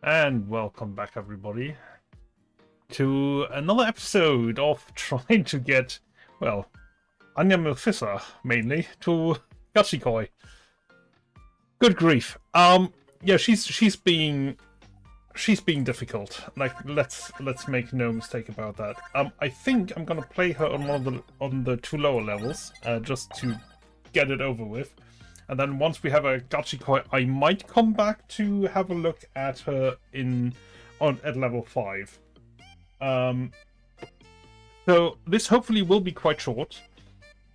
And welcome back, everybody, to another episode of trying to get, well, Anya Melfissa, mainly, to Gachikoi. Good grief. Yeah, she's being difficult. Like, let's make no mistake about that. I think I'm gonna play her on on the two lower levels, just to get it over with. And then once we have a Gachikoi, I might come back to have a look at her at level 5. So this hopefully will be quite short.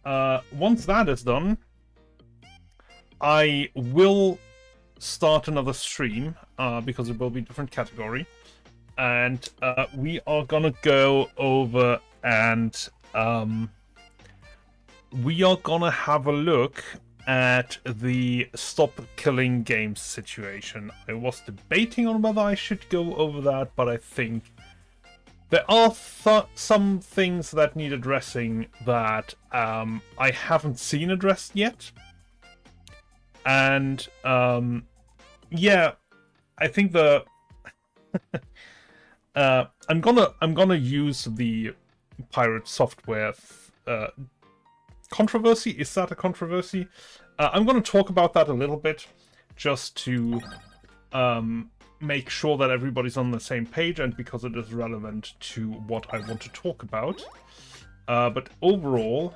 Once that is done, I will start another stream, because it will be a different category. And we are gonna go over and we are gonna have a look at the stop killing games situation. I was debating on whether I should go over that, but I think there are some things that need addressing that I haven't seen addressed yet. And yeah, I think the I'm gonna use the pirate software controversy. Is that a controversy? I'm going to talk about that a little bit, just to make sure that everybody's on the same page, and because it is relevant to what I want to talk about. But overall,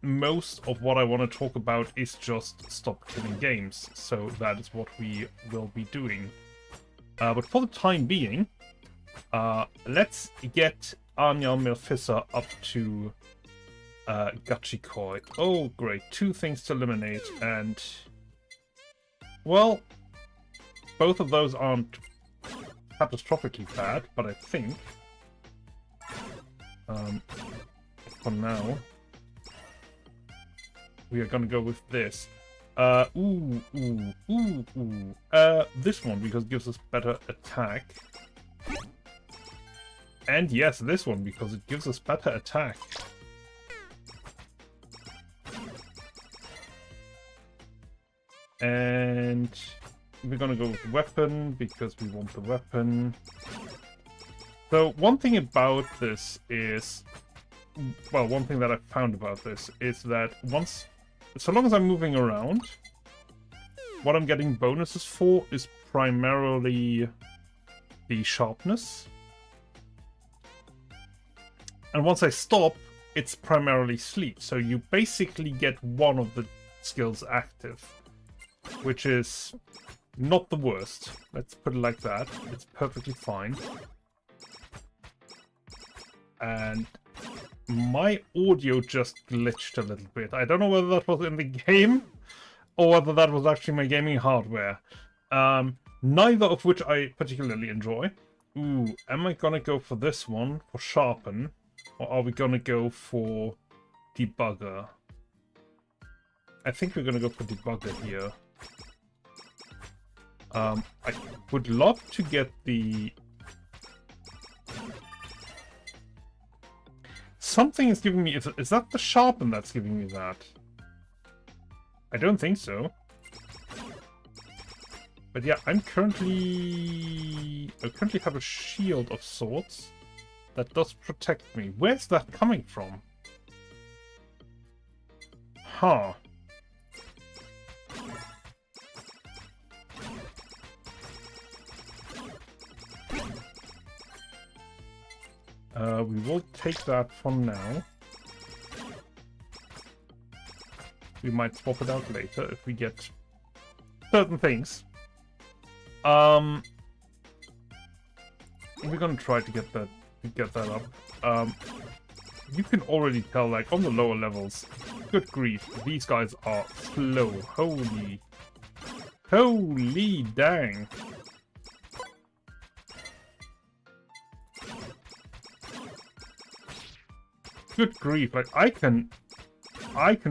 most of what I want to talk about is just stop killing games, so that is what we will be doing. But for the time being, let's get Anya Melfissa up to Gachikoi. Oh, great. 2 things to eliminate, and... well, both of those aren't catastrophically bad, but I think... for now... we are gonna go with this. This one, because it gives us better attack. And yes, this one, because it gives us better attack. And we're gonna go with weapon, because we want the weapon. So one thing about this is... well, one thing that I found about this is that so long as I'm moving around, what I'm getting bonuses for is primarily the sharpness. And once I stop, it's primarily sleep. So you basically get one of the skills active, which is not the worst. Let's put it like that. It's perfectly fine. And my audio just glitched a little bit. I don't know whether that was in the game or whether that was actually my gaming hardware. Neither of which I particularly enjoy. Ooh, am I gonna go for this one, for sharpen? Or are we gonna go for debugger? I think we're gonna go for debugger here. I would love to get the... something is giving me... Is that the sharpen that's giving me that? I don't think so. But yeah, I currently have a shield of sorts that does protect me. Where's that coming from? Huh. We will take that for now. We might swap it out later if we get certain things. We're gonna try to get that up. You can already tell, like, on the lower levels, good grief, these guys are slow. Holy dang. Good grief, like, I can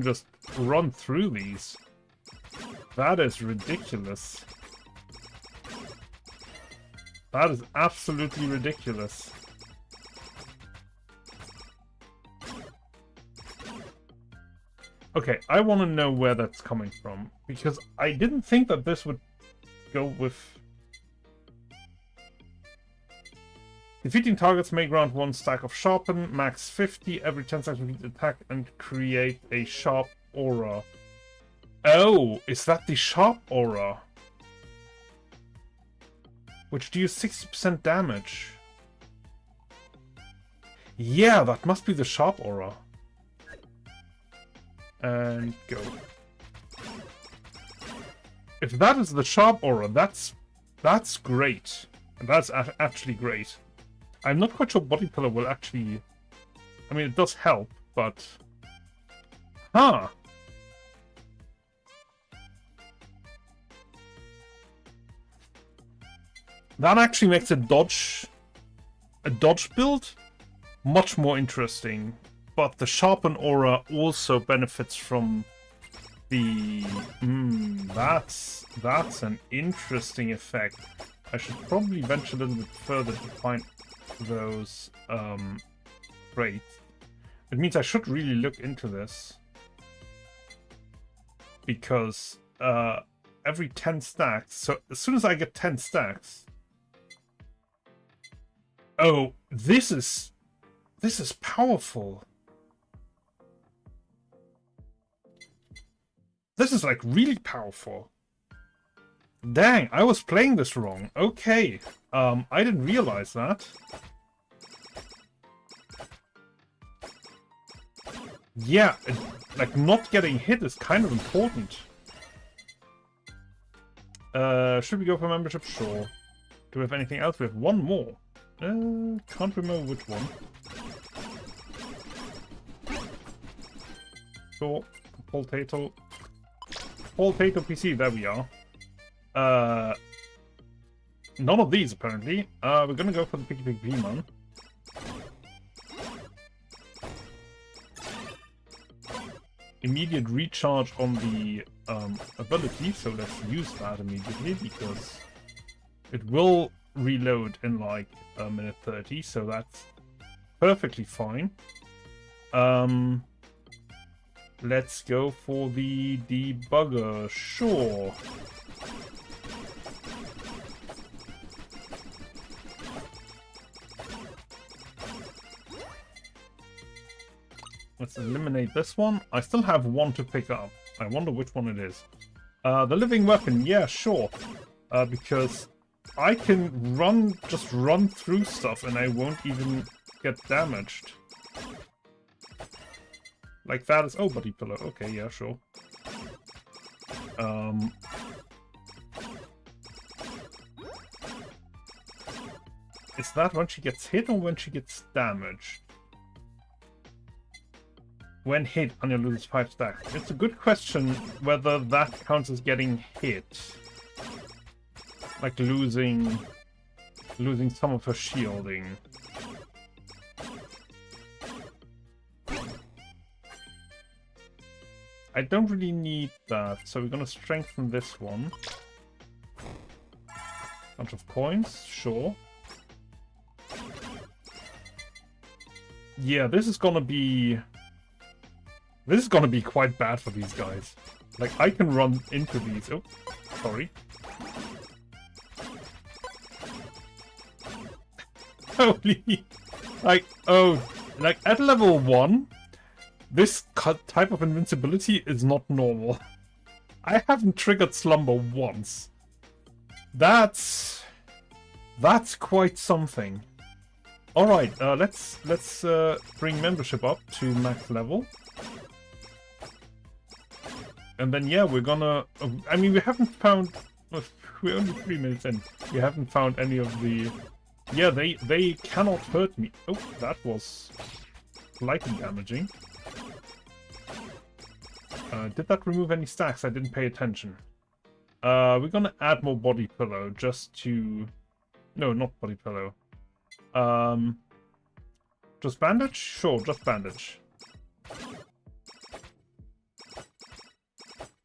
just run through these. That is ridiculous. That is absolutely ridiculous. Okay, I want to know where that's coming from, because I didn't think that this would go with Defeating targets may grant 1 stack of Sharpen, max 50, every 10 seconds repeat attack and create a sharp aura. Oh, is that the sharp aura? Which deals 60% damage. Yeah, that must be the sharp aura. And go. If that is the sharp aura, that's great. That's actually great. I'm not quite sure Body Pillow will actually... I mean, it does help, but... Huh. That actually makes a dodge build much more interesting. But the Sharpen Aura also benefits from the... that's an interesting effect. I should probably venture a little bit further to find those traits. It means I should really look into this. Because every 10 stacks... So as soon as I get 10 stacks... Oh, this is powerful. This is like really powerful. Dang, I was playing this wrong. Okay. I didn't realize that. Yeah, like not getting hit is kind of important. Should we go for membership? Sure. Do we have anything else? We have one more. Can't remember which one. Sure. Potato PC, there we are. None of these, apparently. We're gonna go for the Picky Pig V-Man. Immediate recharge on the ability, so let's use that immediately, because it will reload in like a minute 30, so that's perfectly fine. Let's go for the debugger, sure. Let's eliminate this one. I still have one to pick up. I wonder which one it is. The living weapon, yeah, sure. Because I can just run through stuff and I won't even get damaged. Like that is... Oh, Body Pillow. Okay, yeah, sure. Is that when she gets hit or when she gets damaged? When hit, Anya loses 5 stacks. It's a good question whether that counts as getting hit. Like losing some of her shielding. I don't really need that, so we're gonna strengthen this one. Bunch of coins, sure. Yeah, this is gonna be quite bad for these guys. Like, I can run into these. Oh, sorry. Holy... Like, oh, like, at level 1, this type of invincibility is not normal. I haven't triggered Slumber once. That's quite something. Alright, let's bring membership up to max level. And then, yeah, we're gonna... I mean, we haven't found... We're only 3 minutes in. We haven't found any of the... Yeah, they cannot hurt me. Oh, that was slightly damaging. Did that remove any stacks? I didn't pay attention. We're gonna add more Body Pillow just to... No, not Body Pillow. Just bandage? Sure, just bandage.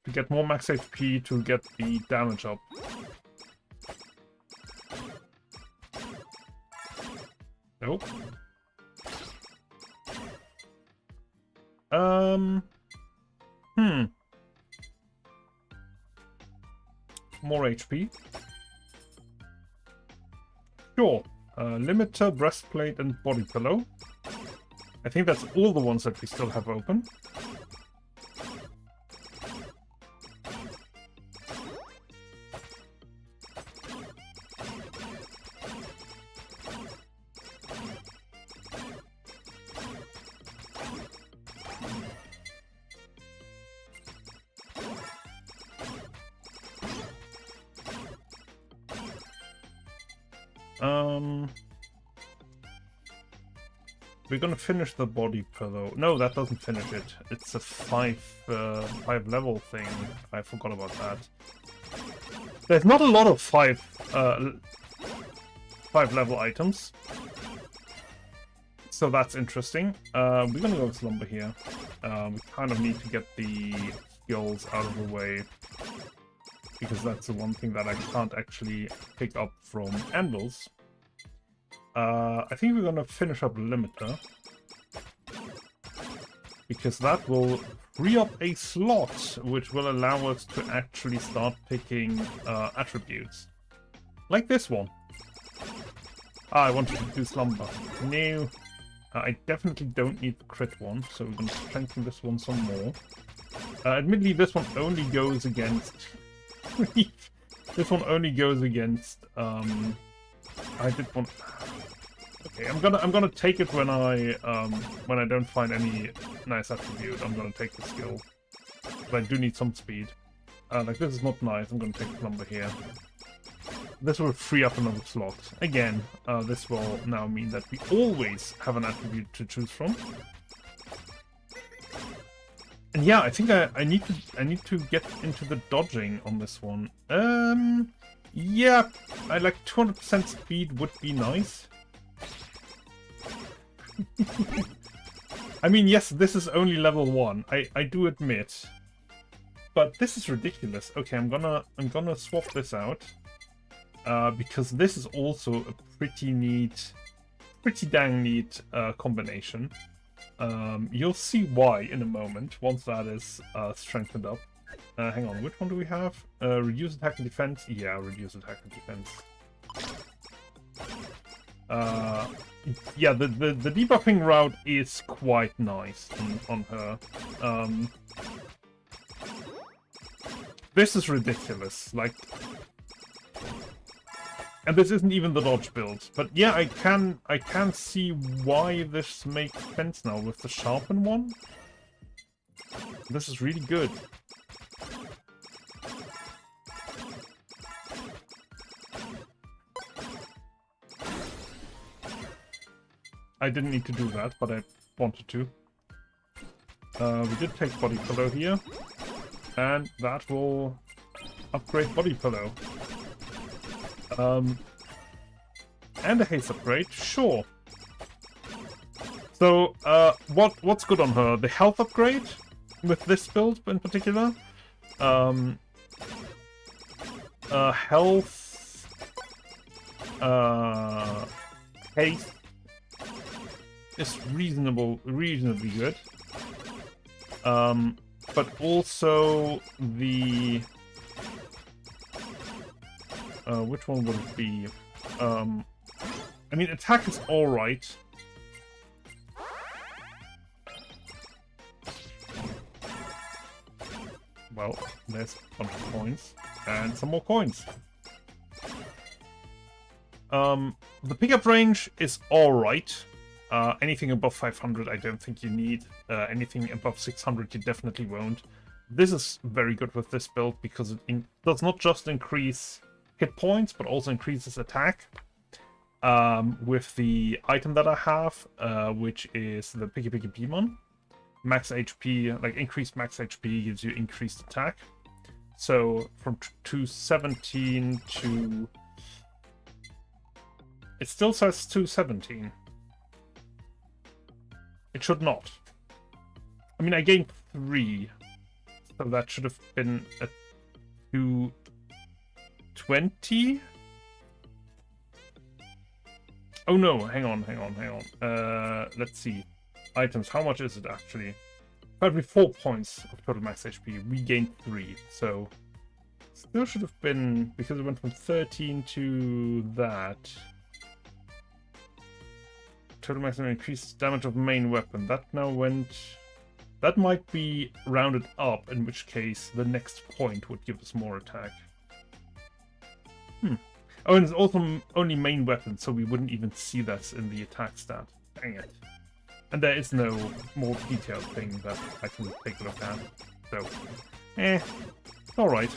To get more max HP, to get the damage up. Nope. More HP. Sure. Limiter, breastplate, and body pillow. I think that's all the ones that we still have open. We're gonna finish the body pillow. No, that doesn't finish it. It's a five level thing. I forgot about that. There's not a lot of five level items, so that's interesting. We're gonna go with Slumber here. We kind of need to get the skills out of the way, because that's the one thing that I can't actually pick up from anvils. I think we're gonna finish up Limiter, because that will free up a slot, which will allow us to actually start picking attributes. Like this one. I wanted to do Slumber. No. I definitely don't need the crit one, so we're gonna strengthen this one some more. Admittedly, this one only goes against... this one only goes against... I did want... Okay, I'm gonna take it when I don't find any nice attribute. I'm gonna take the skill, but I do need some speed. Like this is not nice. I'm gonna take the Slumber here. This will free up another slot. Again, this will now mean that we always have an attribute to choose from. And yeah, I think I need to get into the dodging on this one. Yeah, I like 200% speed would be nice. I mean, yes, this is only level 1. I do admit, but this is ridiculous. Okay, I'm gonna swap this out because this is also a pretty dang neat combination. You'll see why in a moment once that is strengthened up. Hang on, which one do we have? Reduce attack and defense. Yeah, reduce attack and defense. Yeah, the debuffing route is quite nice on her. This is ridiculous, like... And this isn't even the dodge build, but yeah, I can see why this makes sense now with the sharpen one. This is really good. I didn't need to do that, but I wanted to. We did take body pillow here, and that will upgrade body pillow. And a haste upgrade, sure. So, what's good on her? The health upgrade with this build in particular. Health, haste is reasonably good. But also the which one would it be? I mean, attack is all right. Well, there's a bunch of coins and some more coins. The pickup range is all right. Anything above 500, I don't think you need. Anything above 600, you definitely won't. This is very good with this build because it does not just increase hit points, but also increases attack. With the item that I have, which is the Picky Demon. Max HP, like increased max HP gives you increased attack. So from 217 to... It still says 217. It should not. I mean, I gained 3. So that should have been a 220? Oh no, hang on. Let's see. Items, how much is it actually? Probably 4 points of total max HP. We gained 3, so... Still should have been... Because it went from 13 to that... total maximum increased damage of main weapon. That now went... That might be rounded up, in which case the next point would give us more attack. Oh, and it's also only main weapon, so we wouldn't even see that in the attack stat. Dang it. And there is no more detailed thing that I can take a look at. So, alright.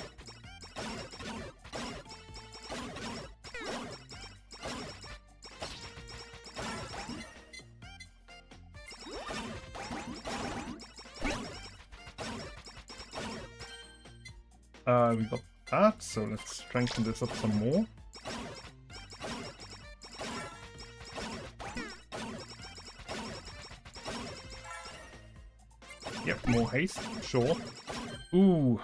We got that, so let's strengthen this up some more. Yep, more haste, sure. Ooh.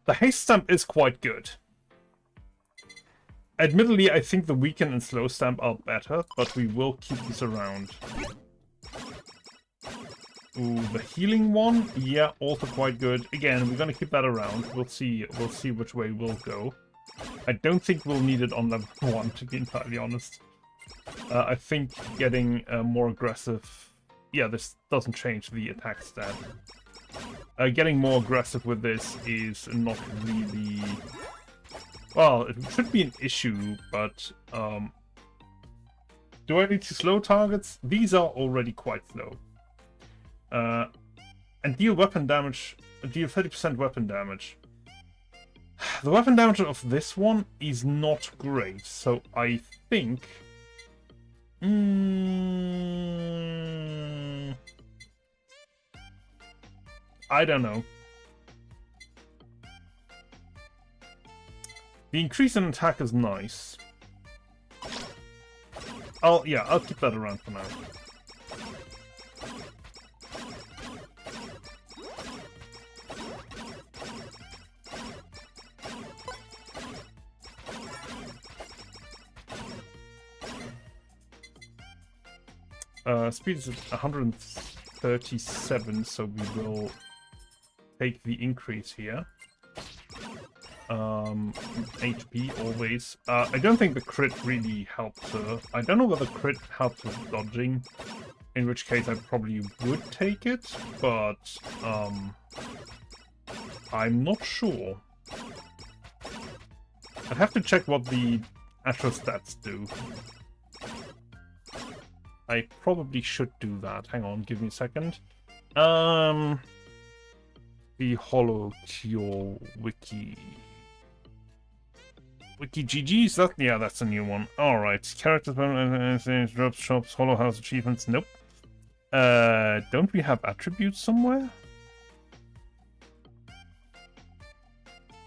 The haste stamp is quite good. Admittedly, I think the weaken and slow stamp are better, but we will keep these around. Ooh, the healing one, yeah, also quite good. Again, we're gonna keep that around. We'll see which way we'll go. I don't think we'll need it on level 1, to be entirely honest. I think getting more aggressive... Yeah, this doesn't change the attack stat. Getting more aggressive with this is not really... Well, it should be an issue, but... Do I need to slow targets? These are already quite slow. And deal weapon damage, deal 30% weapon damage. The weapon damage of this one is not great, so I think... I don't know. The increase in attack is nice. I'll keep that around for now. Speed is at 137, so we will take the increase here. HP always. I don't think the crit really helps her. I don't know whether crit helps with dodging, in which case I probably would take it, but I'm not sure. I'd have to check what the actual stats do. I probably should do that. Hang on, give me a second. The Holocure wiki. Wiki GG's? That's a new one. Alright. Characters, drops, shops, Holo House achievements. Nope. Don't we have attributes somewhere?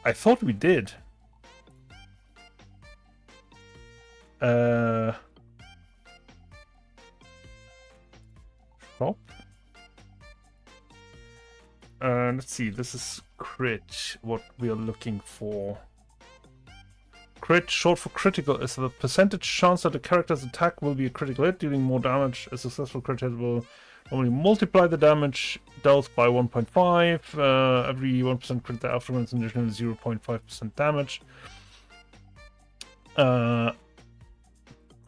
I thought we did. Shop. Let's see, this is crit, what we are looking for. Crit, short for critical, is the percentage chance that the character's attack will be a critical hit, dealing more damage. A successful crit hit will only multiply the damage dealt by 1.5. Every 1% crit thereafter runs an additional 0.5% damage.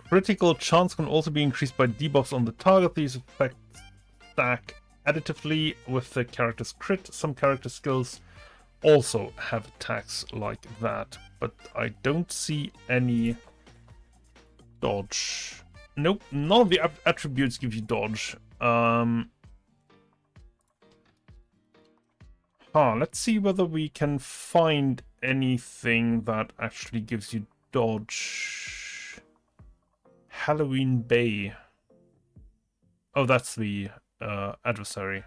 Critical chance can also be increased by debuffs on the target. These effects stack additively with the character's crit. Some character skills also have attacks like that, but I don't see any dodge. Nope, none of the attributes give you dodge. Let's see whether we can find anything that actually gives you dodge. Halloween Bay. Oh, that's the adversary.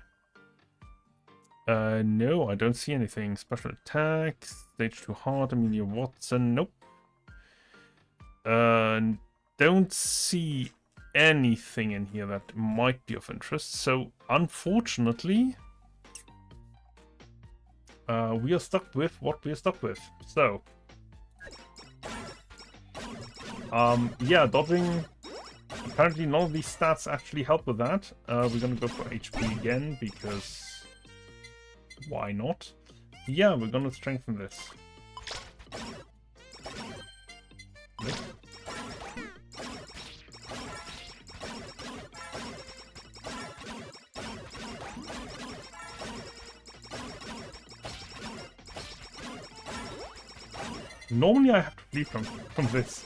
No, I don't see anything. Special attacks, stage 2 hard, Amelia Watson, nope. Don't see anything in here that might be of interest. So, unfortunately, we are stuck with what we are stuck with. So, yeah, dodging. Apparently, none of these stats actually help with that. We're gonna go for HP again because why not? Yeah, we're gonna strengthen this. Nope. Normally I have to flee from this.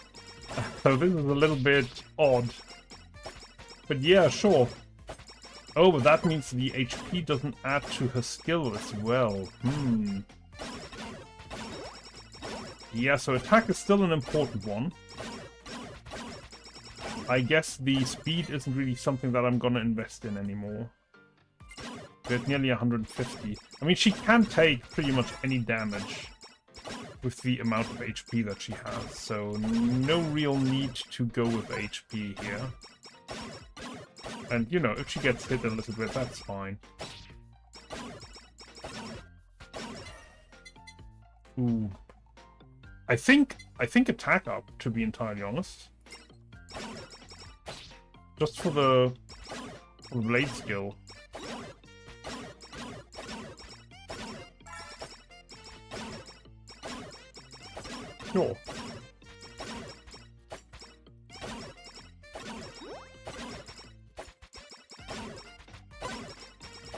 So this is a little bit odd. But yeah, sure. Oh, but that means the HP doesn't add to her skill as well. Yeah, so attack is still an important one. I guess the speed isn't really something that I'm gonna invest in anymore. We're at nearly 150. I mean, she can take pretty much any damage with the amount of HP that she has, so no real need to go with HP here. And, you know, if she gets hit a little bit, that's fine. Ooh. I think attack up, to be entirely honest. Just for the blade skill. Sure.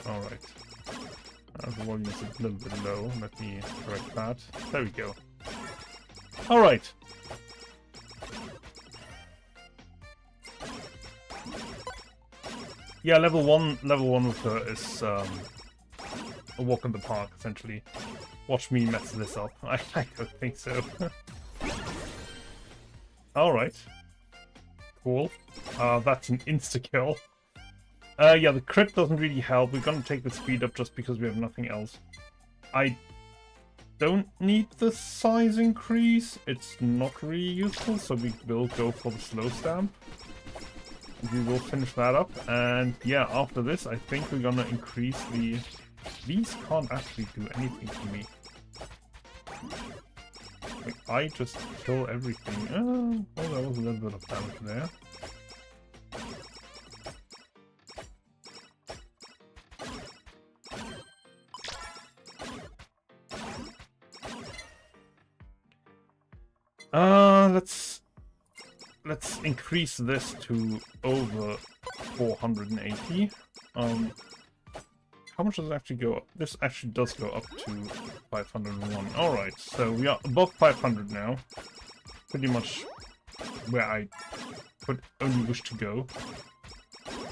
Alright. The volume is a little bit low. Let me correct that. There we go. Alright. Yeah, level one with her is a walk in the park, essentially. Watch me mess this up. I don't think so. Alright. Cool. That's an insta-kill. Yeah, the crit doesn't really help. We're gonna take the speed up just because we have nothing else. I don't need the size increase. It's not really useful, so we will go for the slow stamp. We will finish that up, and yeah, after this, I think we're gonna increase the... These can't actually do anything to me. Like, I just kill everything. Oh, that was a little bit of damage there. Let's increase this to over 480. How much does it actually go up? This actually does go up to 501. Alright, so we are above 500 now. Pretty much where I could only wish to go.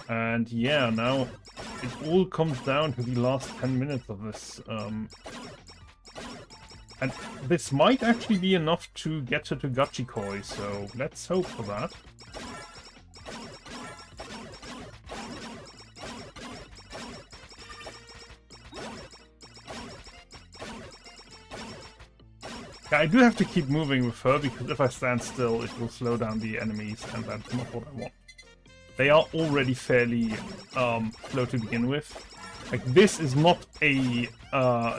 And yeah, now it all comes down to the last 10 minutes of this. And this might actually be enough to get her to Gachikoi, so let's hope for that. Yeah, I do have to keep moving with her, because if I stand still, it will slow down the enemies, and that's not what I want. They are already fairly slow to begin with. Like, this is not a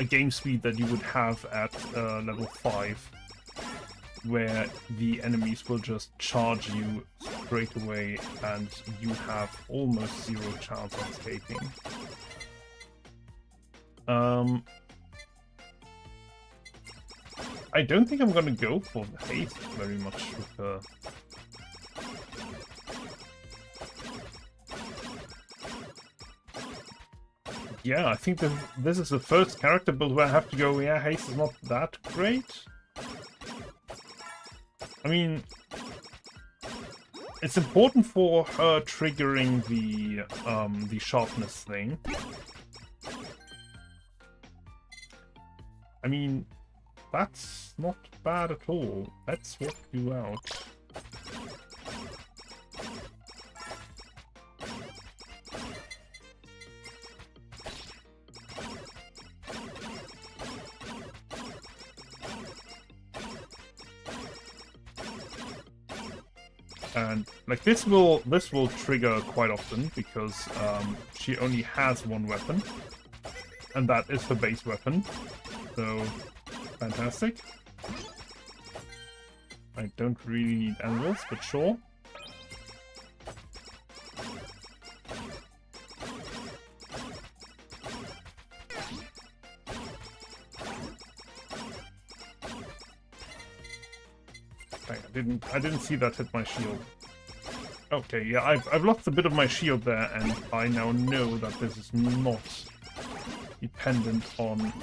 game speed that you would have at level 5, where the enemies will just charge you straight away and you have almost zero chance of escaping. I don't think I'm gonna go for the haste very much with her. Yeah, I think this is the first character build where I have to go, yeah, haste is not that great. I mean, it's important for her triggering the sharpness thing. I mean, that's not bad at all. Let's swap you out. And like this will trigger quite often because she only has one weapon, and that is her base weapon. So fantastic. I don't really need animals, but sure. I didn't see that hit my shield. Okay, yeah, I've lost a bit of my shield there, and I now know that this is not dependent on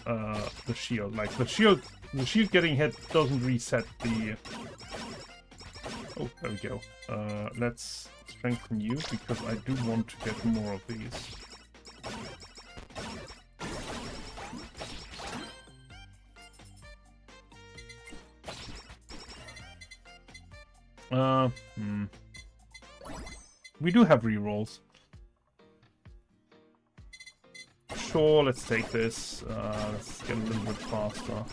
the shield. Like the shield getting hit doesn't reset the. Oh, there we go. Let's strengthen you because I do want to get more of these. We do have rerolls. Sure, let's take this. Let's get a little bit faster.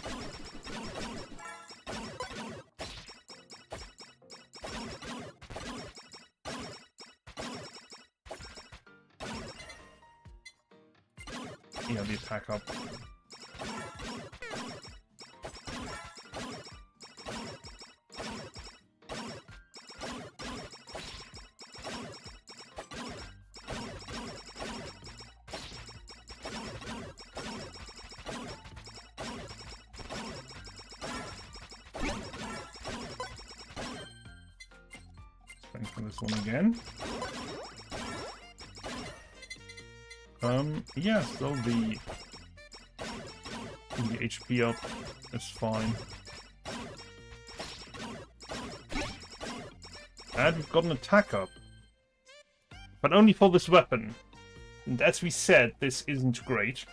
Yeah, the attack up. Strengthen this one again. Yeah, still the HP up is fine. And we've got an attack up. But only for this weapon. And as we said, this isn't great.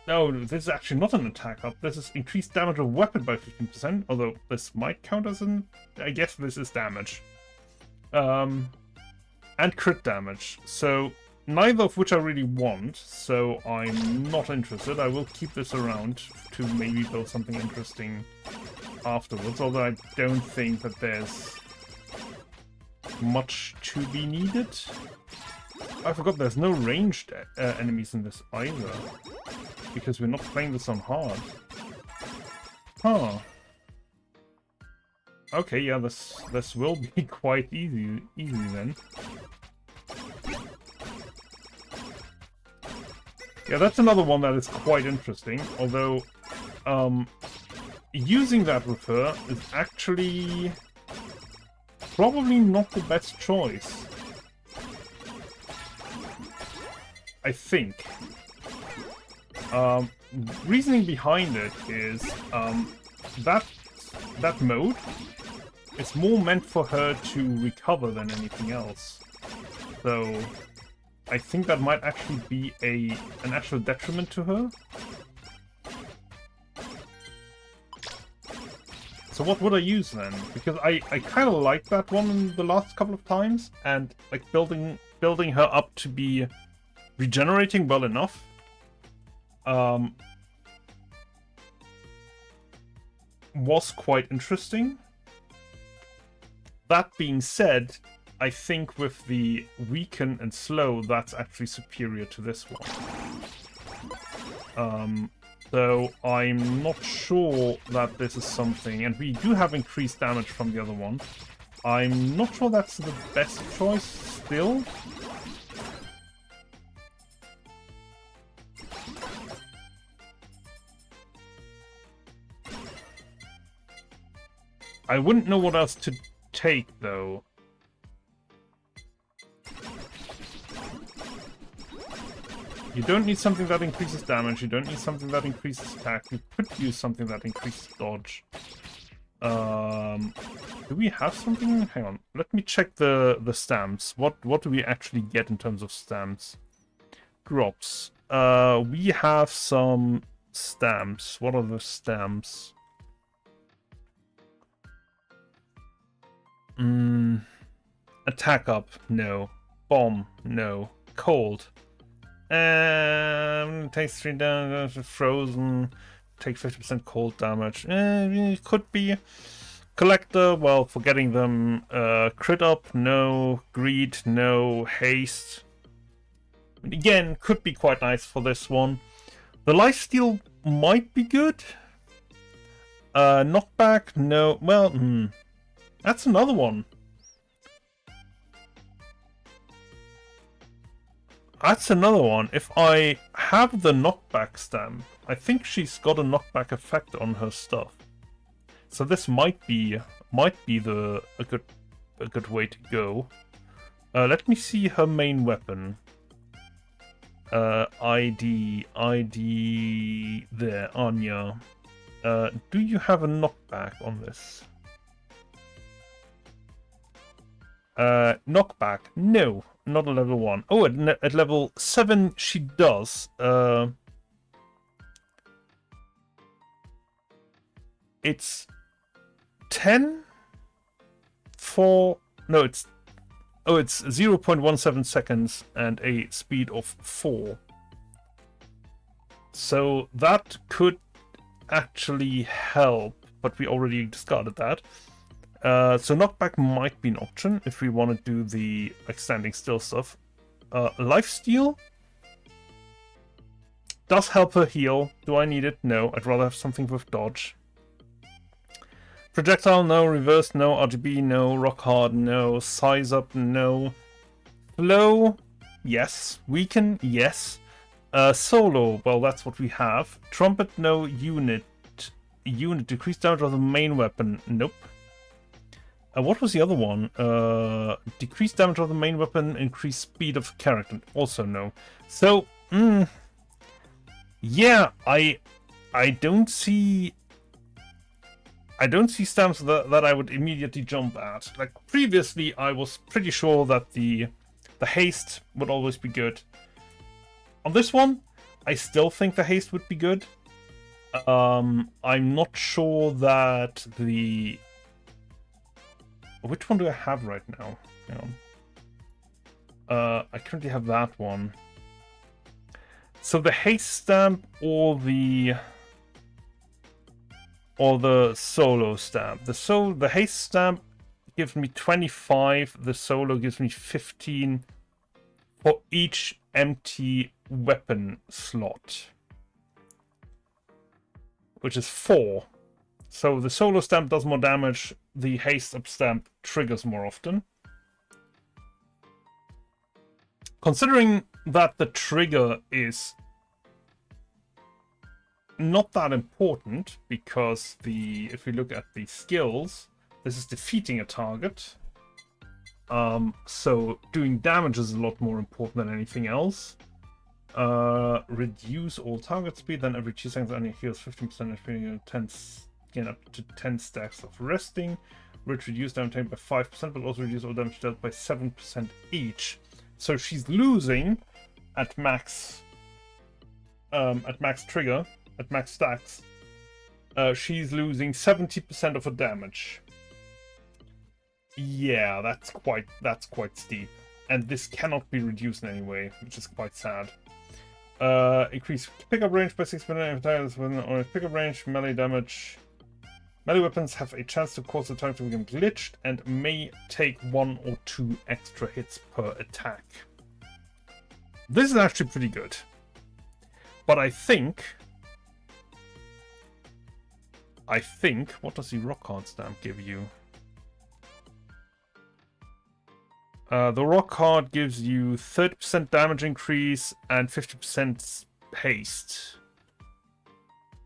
No, this is actually not an attack up. This is increased damage of weapon by 15%, although this might count as an... I guess this is damage. And crit damage. So, neither of which I really want, so I'm not interested. I will keep this around to maybe build something interesting afterwards, although I don't think that there's much to be needed. I forgot there's no ranged enemies in this either, because we're not playing this on hard. Huh. Okay, yeah, this will be quite easy then. Yeah, that's another one that is quite interesting, although using that with her is actually probably not the best choice. I think. Reasoning behind it is that mode is more meant for her to recover than anything else. So I think that might actually be an actual detriment to her. So what would I use then? Because I kind of like that one the last couple of times, and like building her up to be regenerating well enough. Was quite interesting. That being said, I think with the weaken and slow, that's actually superior to this one. So I'm not sure that this is something, and we do have increased damage from the other one. I'm not sure that's the best choice still. I wouldn't know what else to take, though. You don't need something that increases damage, you don't need something that increases attack. You could use something that increases dodge. Do we have something? Hang on, let me check the stamps. What do we actually get in terms of stamps? Drops. We have some stamps. What are the stamps? Attack up, no. Bomb, no. Cold. Takes 3 damage, frozen, take 50% cold damage. Could be. Collector, well, for getting them. Crit up, no. Greed, no. Haste. Again, could be quite nice for this one. The lifesteal might be good. Knockback, no. Well, that's another one. That's another one. If I have the knockback stamp, I think she's got a knockback effect on her stuff. So this might be a good way to go. Let me see her main weapon. ID there, Anya. Do you have a knockback on this? Knockback? No, not a level 1. Oh, at level 7 she does. It's 10 for... No, it's... Oh, it's 0.17 seconds and a speed of 4. So that could actually help, but we already discarded that. So knockback might be an option if we want to do the like standing still stuff. Lifesteal does help her heal. Do I need it? No. I'd rather have something with dodge. Projectile, no. Reverse, no. RGB, no. Rock hard, no. Size up, no. Flow, yes. Weaken, yes. Solo, well, that's what we have. Trumpet, no. Unit, decrease damage of the main weapon, nope. What was the other one? Decrease damage of the main weapon, increase speed of character, also no. So, yeah, I don't see stamps that I would immediately jump at. Like previously, I was pretty sure that the haste would always be good. On this one, I still think the haste would be good. I'm not sure that the... Which one do I have right now? Hang on. I currently have that one. So the haste stamp or the solo stamp. The haste stamp gives me 25. The solo gives me 15 for each empty weapon slot, which is 4. So the solo stamp does more damage. The haste up stamp triggers more often. Considering that the trigger is not that important, because if we look at the skills, this is defeating a target. So doing damage is a lot more important than anything else. Reduce all target speed, then every 2 seconds Anya heals 15% HP, gain up to 10 stacks of resting, which reduce damage taken by 5%, but also reduce all damage dealt by 7% each. So she's losing at max trigger, at max stacks. She's losing 70% of her damage. Yeah, that's quite steep, and this cannot be reduced in any way, which is quite sad. Increase pickup range by 6% on pickup range, melee damage. Melee weapons have a chance to cause the target to become glitched and may take 1 or 2 extra hits per attack. This is actually pretty good. But I think, what does the rock hard stamp give you? The rock hard gives you 30% damage increase and 50% haste.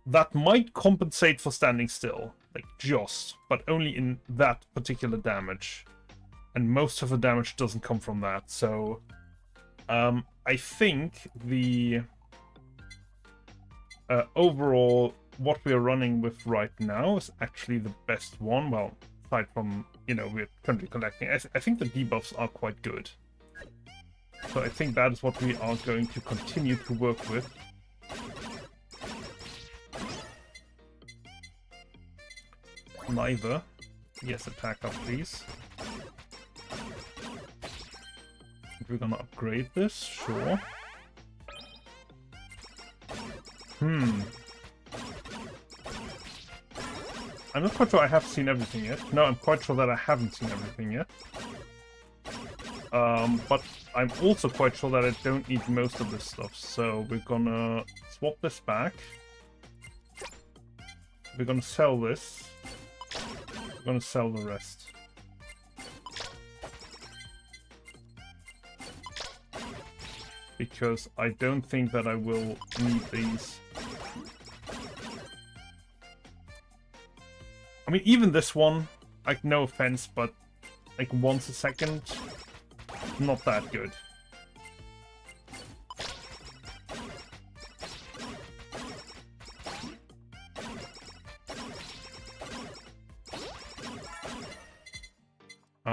That might compensate for standing still, like just, but only in that particular damage. And most of the damage doesn't come from that, so I think the overall what we're running with right now is actually the best one. Well, aside from, we're currently collecting. I think the debuffs are quite good. So I think that is what we are going to continue to work with. Neither. Yes, attack up, please. We're gonna upgrade this, sure. I'm not quite sure I have seen everything yet. No, I'm quite sure that I haven't seen everything yet. But I'm also quite sure that I don't need most of this stuff. So we're gonna swap this back. We're gonna sell this. We're gonna sell the rest. Because I don't think that I will need these. I mean, even this one, like, no offense, but like once a second, not that good.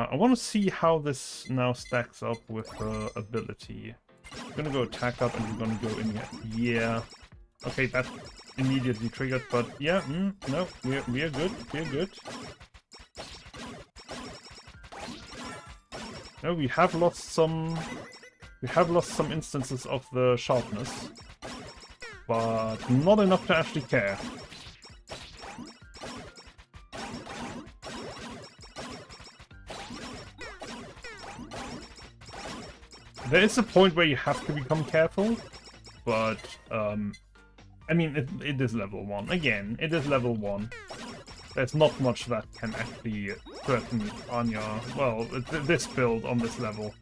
I want to see how this now stacks up with the ability. We're gonna go attack up and we're gonna go in here. Yeah. Okay, that immediately triggered, but yeah, no, we are good. We're good. No, we have lost some instances of the sharpness, but not enough to actually care. There is a point where you have to become careful, but I mean, it is level 1. Again, it is level 1. There's not much that can actually threaten Anya. Well, this build on this level.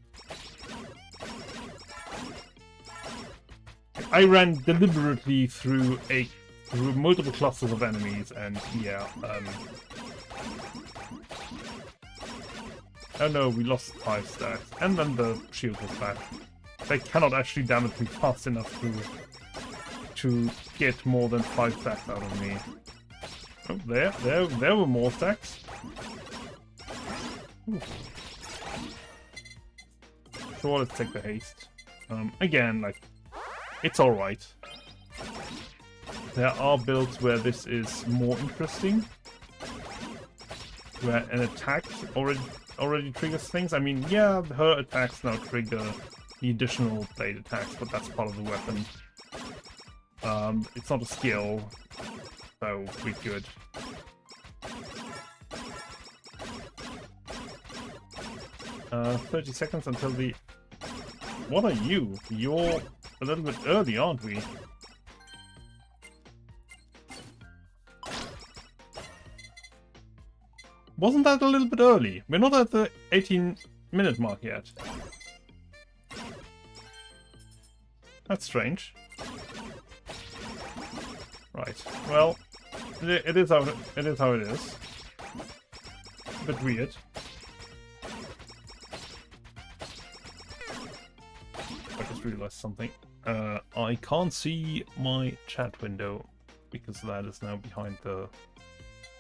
I ran deliberately through multiple clusters of enemies, and yeah. Oh no, we lost 5 stacks, and then the shield was back. They cannot actually damage me fast enough to get more than 5 stacks out of me. Oh, there were more stacks. Ooh. Sure, let's take the haste. Again, like, it's alright. There are builds where this is more interesting. Where an attack already triggers things. I mean, yeah, her attacks now trigger the additional blade attacks, but that's part of the weapon. It's not a skill, so we're good. Uh, 30 seconds until the... What are you? You're a little bit early, aren't we? Wasn't that a little bit early? We're not at the 18-minute mark yet. That's strange. Right. Well, it is how it is. A bit weird. I just realized something. I can't see my chat window because that is now behind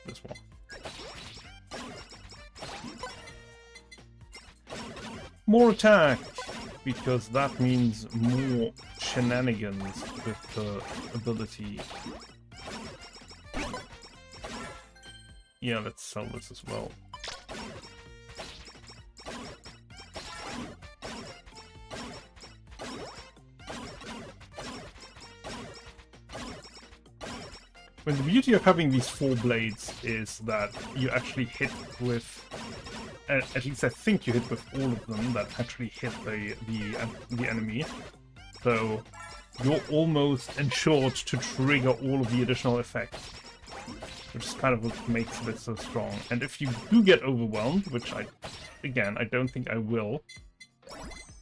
this one. More attack, because that means more shenanigans with the ability. Yeah, let's sell this as well. When the beauty of having these 4 blades is that you actually hit with, at least I think you hit with all of them that actually hit the enemy. So you're almost ensured to trigger all of the additional effects, which is kind of what makes this so strong. And if you do get overwhelmed, which I don't think I will.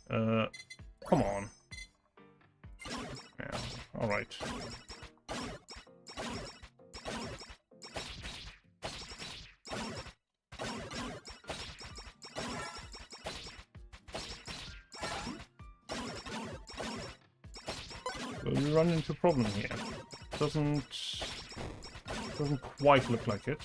Come on. Yeah, alright. Well, we run into a problem here. Doesn't quite look like it.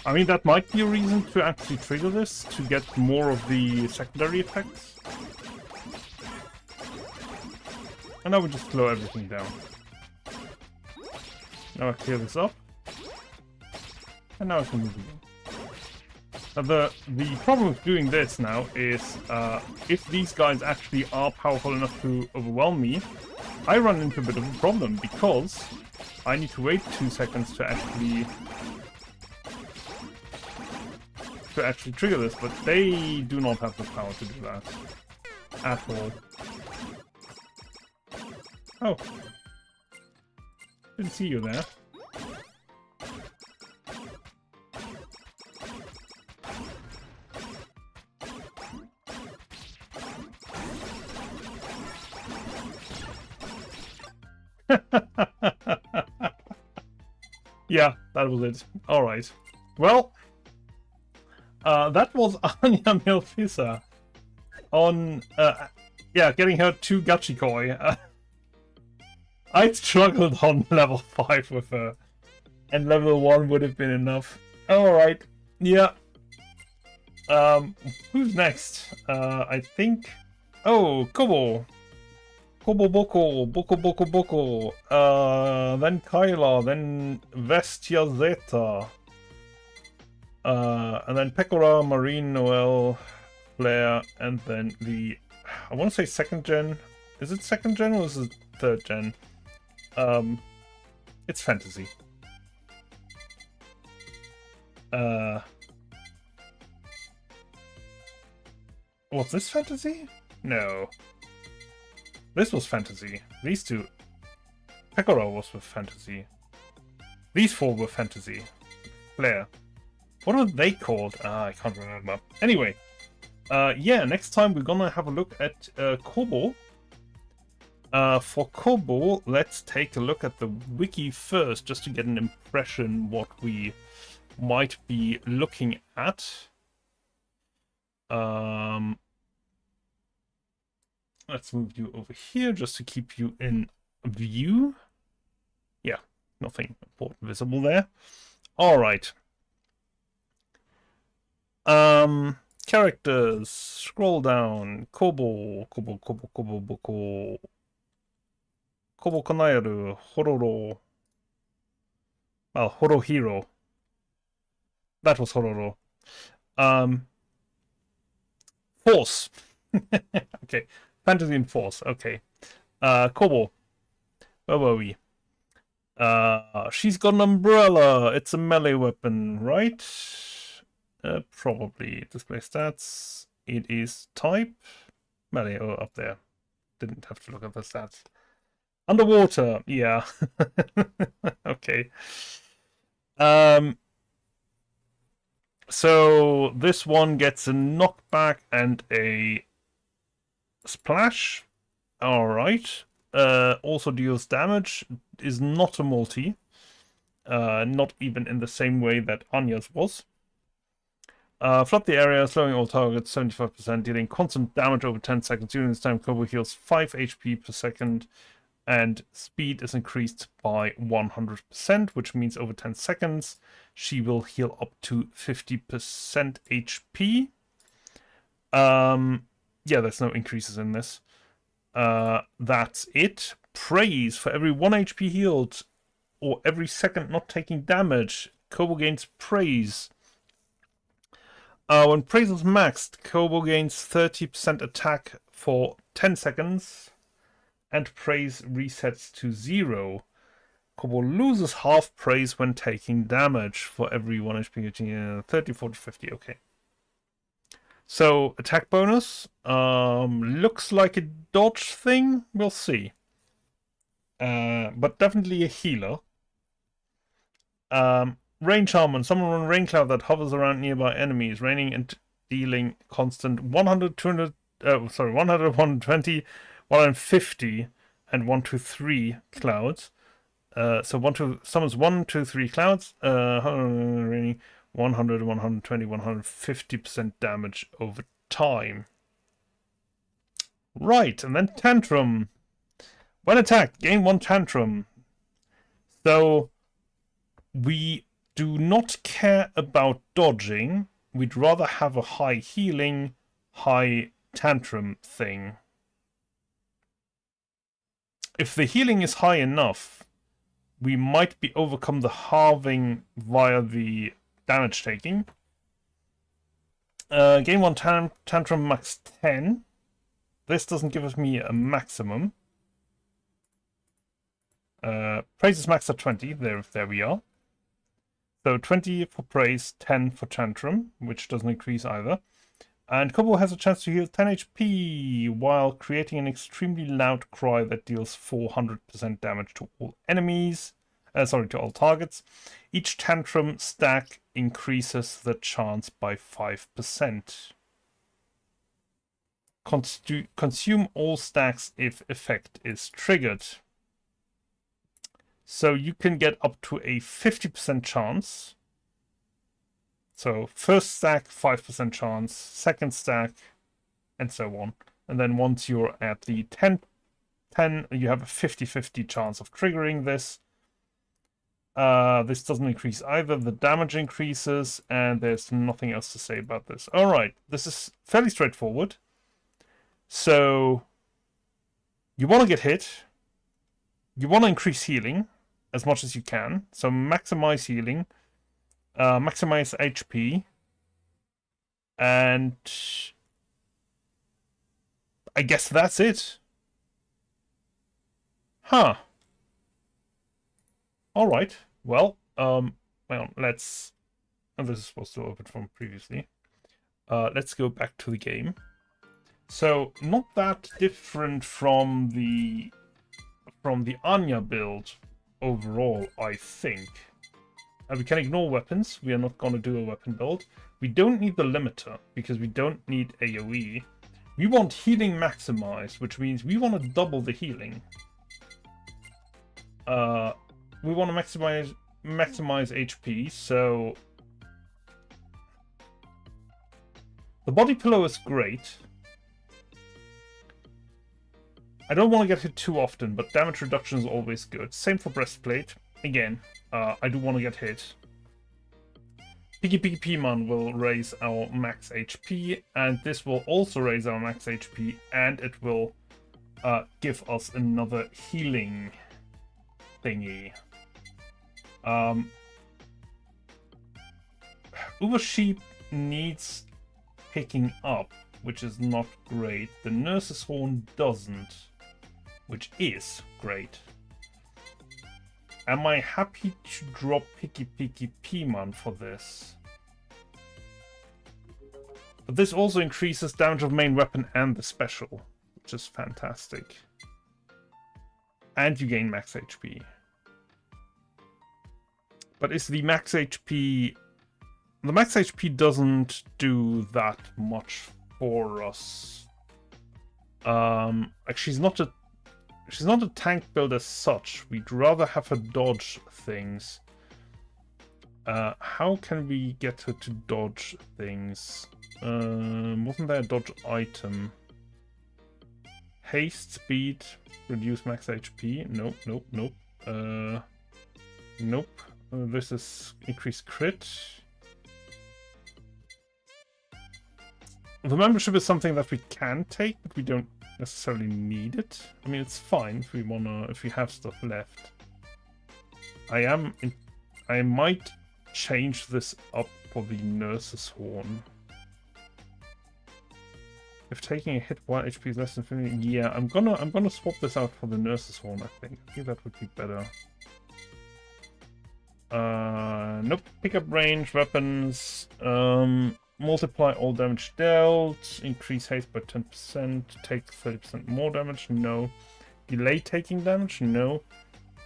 I mean, that might be a reason to actually trigger this, to get more of the secondary effects. And now we just slow everything down. Now I clear this up. And now I can move again. Now the problem with doing this now is, if these guys actually are powerful enough to overwhelm me, I run into a bit of a problem, because I need to wait 2 seconds to actually trigger this, but they do not have the power to do that at all. Oh, didn't see you there. Yeah, that was it. All right. Well, that was Anya Melfissa on, yeah, getting her 2 Gachikoi. I struggled on level 5 with her, and level 1 would have been enough. All right. Yeah. Who's next? I think. Oh, Kobo. Kobo Boko, Boko Boko Boko. Then Kyla, then Vestia Zeta. And then Pecora, Marine, Noel, Flair, and then the. I want to say second gen. Is it second gen or is it third gen? It's fantasy. Was this fantasy? No. This was fantasy. These two. Pecora was with fantasy. These 4 were fantasy. Flair. What are they called? I can't remember. Anyway. Yeah, next time we're gonna have a look at Kobo. For Kobo, let's take a look at the wiki first, just to get an impression what we might be looking at. Let's move you over here just to keep you in view. Yeah, nothing important visible there. All right. Characters. Scroll down. Kobo, Kobo, Kobo, Kobo, Boko. Kobo Kanaeru, Hororo. Well, Horohiro. That was Hororo. Force. Okay. Fantasy and Force. Okay. Kobo. Where were we? She's got an umbrella. It's a melee weapon, right? Probably. Display stats. It is type. Melee. Oh, up there. Didn't have to look at the stats. Underwater. Yeah. Okay. So this one gets a knockback and a splash. Alright. Also deals damage. Is not a multi. Not even in the same way that Anya's was. Flood the area, slowing all targets 75%, dealing constant damage over 10 seconds. During this time, Kobo heals 5 HP per second, and speed is increased by 100%, which means over 10 seconds, she will heal up to 50% HP. Yeah, there's no increases in this. That's it. Praise. For every 1 HP healed, or every second not taking damage, Kobo gains praise. When praise is maxed, Kobo gains 30% attack for 10 seconds, and praise resets to 0. Kobo loses half praise when taking damage for every 1 HP. 30, 40, 50, okay. So, attack bonus. Looks like a dodge thing. We'll see. But definitely a healer. Rain Charm. When someone on Rain Cloud that hovers around nearby enemies, raining and dealing constant 100, 200, 100, 120, 150, and 1 to 3 clouds. So summons 1, 2, 3 clouds. Raining 100, 120, 150% damage over time. Right, and then Tantrum. When attacked, gain 1 Tantrum. So we do not care about dodging. We'd rather have a high healing, high tantrum thing. If the healing is high enough, we might be overcome the halving via the damage taking. Gain 1 tantrum max 10. This doesn't give us me a maximum. Praise is maxed at 20. There we are. So 20 for praise, 10 for tantrum, which doesn't increase either. And Kobo has a chance to heal 10 HP while creating an extremely loud cry that deals 400% damage to all enemies. To all targets. Each tantrum stack increases the chance by 5%. Consume all stacks if effect is triggered. So you can get up to a 50% chance. So first stack, 5% chance, second stack, and so on. And then once you're at the 10, you have a 50-50 chance of triggering this. This doesn't increase either. The damage increases, and there's nothing else to say about this. All right, this is fairly straightforward. So you want to get hit. You want to increase healing as much as you can. So maximize healing, maximize HP, and I guess that's it. Huh. All right. Well, let's. And this is supposed to open from previously. Let's go back to the game. So not that different from the Anya build overall, I think. We can ignore weapons. We are not going to do a weapon build. We don't need the limiter because we don't need AoE. We want healing maximized, which means we want to double the healing. We want to maximize HP, so the body pillow is great. I don't want to get hit too often, but damage reduction is always good. Same for breastplate. Again, I do want to get hit. P-Man will raise our max HP, and this will also raise our max HP, and it will give us another healing thingy. Uber Sheep needs picking up, which is not great. The Nurse's Horn doesn't, which is great. Am I happy to drop P-Man for this? But this also increases damage of main weapon and the special, which is fantastic. And you gain max HP. But is the max HP... The max HP doesn't do that much for us. Like she's not a tank build as such. We'd rather have her dodge things. How can we get her to dodge things? Wasn't there a dodge item? Haste, speed, reduce max HP. Nope, nope, nope. Nope. This is increased crit. The membership is something that we can take, but we don't necessarily need it. I mean, it's fine if we have stuff left. I might change this up for the Nurse's Horn. If taking a hit while HP is less than 50, yeah, I'm gonna swap this out for the Nurse's Horn. I think that would be better. Nope. Pick up range, weapons. Multiply all damage dealt. Increase haste by 10%. Take 30% more damage. No. Delay taking damage. No.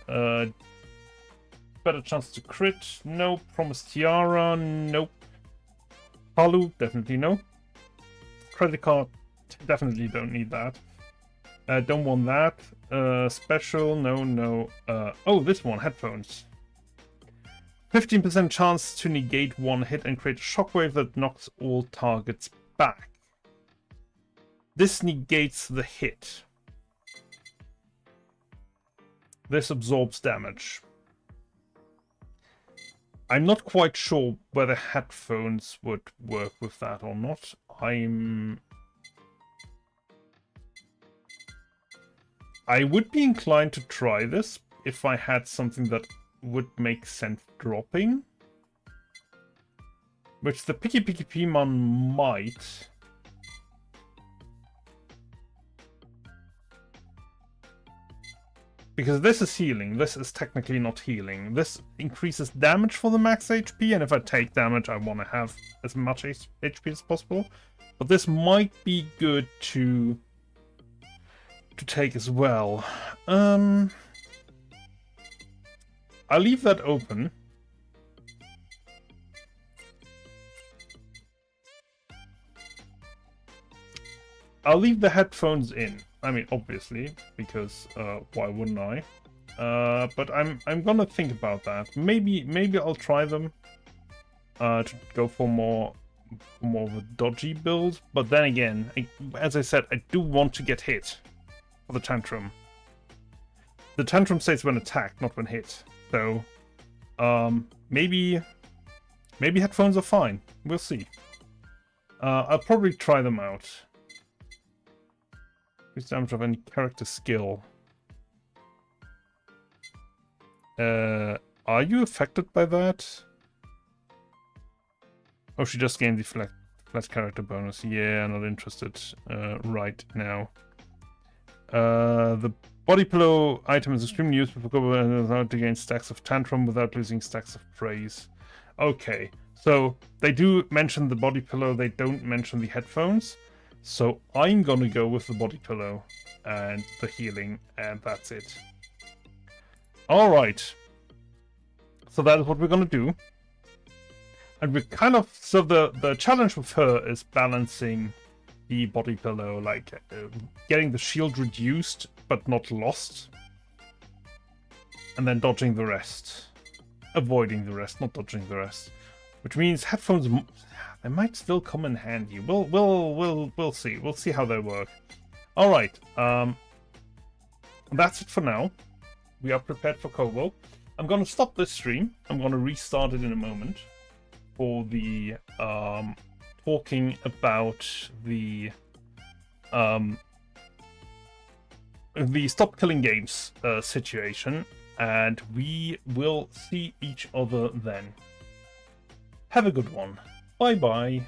Better chance to crit. No. Promise Tiara. Nope. Palu. Definitely no. Credit card. Definitely don't need that. Don't want that. Special. No, no. Oh, this one. Headphones. 15% chance to negate one hit and create a shockwave that knocks all targets back. This negates the hit. This absorbs damage. I'm not quite sure whether headphones would work with that or not. I would be inclined to try this if I had something that would make sense dropping, which the P-Man might. Because this is healing, this is technically not healing. This increases damage for the max HP, and if I take damage, I want to have as much HP as possible. But this might be good to take as well. I'll leave that open. I'll leave the headphones in. I mean, obviously, because why wouldn't I? But I'm gonna think about that. Maybe I'll try them. To go for more of a dodgy build. But then again, as I said, I do want to get hit for the tantrum. The tantrum stays when attacked, not when hit. So, maybe headphones are fine. We'll see. I'll probably try them out. Increase damage of any character skill. Are you affected by that? Oh, she just gained the flat character bonus. Yeah, not interested right now. The body pillow item is extremely useful for cover to gain stacks of tantrum without losing stacks of praise. Okay, so they do mention the body pillow, they don't mention the headphones. So I'm gonna go with the body pillow and the healing, and that's it. Alright. So that is what we're gonna do. And we're kind of... So the challenge with her is balancing the body pillow, like getting the shield reduced but not lost. And then dodging the rest. Avoiding the rest, not dodging the rest. Which means headphones... They might still come in handy. We'll see. We'll see how they work. Alright. That's it for now. We are prepared for Kobo. I'm gonna stop this stream. I'm gonna restart it in a moment. For the talking about the stop killing games situation, and we will see each other then. Have a good one. Bye bye.